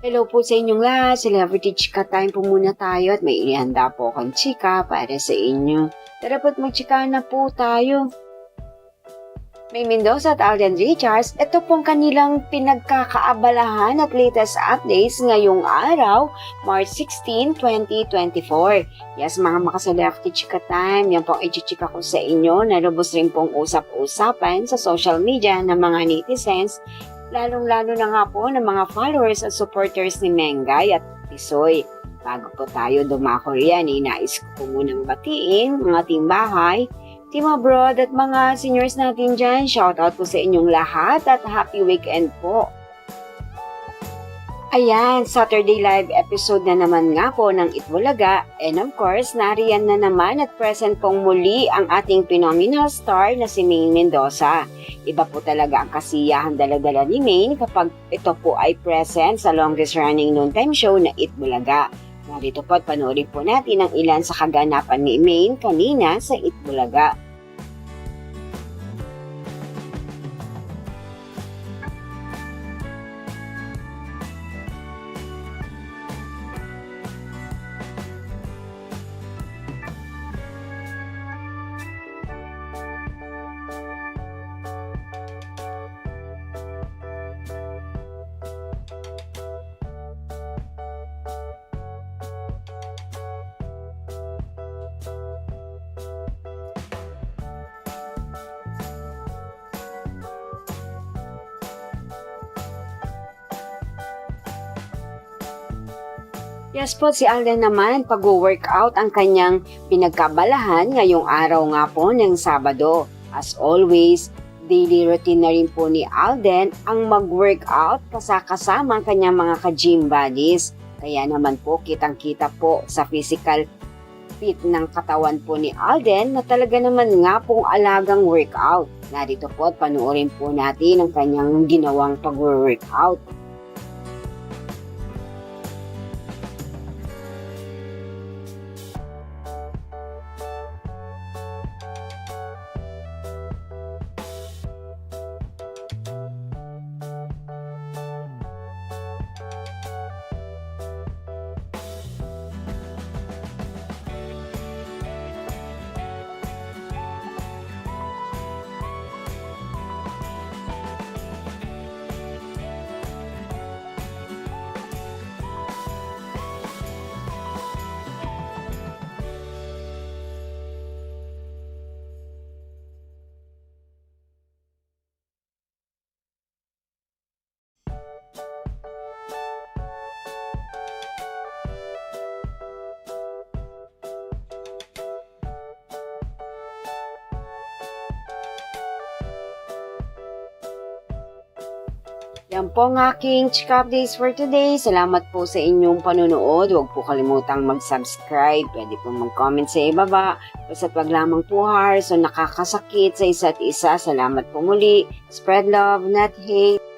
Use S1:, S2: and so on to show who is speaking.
S1: Hello po sa inyong lahat. Celebrity Chika Time po muna tayo at may inihanda po akong chika para sa inyo. Tara po't magchika na po tayo. May Mendoza at Alden Richards, ito pong kanilang pinagkakaabalahan at latest updates ngayong araw, March 16, 2024. Yes, mga maka-Celebrity Chika Time, yan pong ichichika ko sa inyo. Nalubos rin pong usap-usapan sa social media ng mga netizens, lalong-lalo na nga po ng mga followers at supporters ni Mengay at Tisoy. Bago po tayo dumako riyan, nais ko po munang batiin mga team bahay, team abroad at mga seniors natin dyan. Shoutout po sa inyong lahat at happy weekend po. Ayan, Saturday live episode na naman nga po ng Itbulaga. And of course, nariyan na naman at present pong muli ang ating phenomenal star na si Maine Mendoza. Iba po talaga ang kasiyahan dala-dala ni Maine kapag ito po ay present sa longest running noontime show na Itbulaga. Narito po at panoorin po natin ang ilan sa kaganapan ni Maine kanina sa Itbulaga. Yes po, si Alden naman pag-workout ang kanyang pinagkabalahan ngayong araw nga po ng Sabado. As always, daily routine na rin po ni Alden ang mag-workout kasama ang kanyang mga ka-gym buddies. Kaya naman po kitang-kita po sa physical fit ng katawan po ni Alden na talaga naman nga pong alagang workout. Narito po at panuorin po natin ang kanyang ginawang pag-workout. Yan po ang aking chika updates for today. Salamat po sa inyong panonood. Huwag po kalimutang mag-subscribe. Pwede po mag-comment sa ibaba. Basta't wag lamang po hearts o nakakasakit sa isa't isa. Salamat po muli. Spread love, not hate.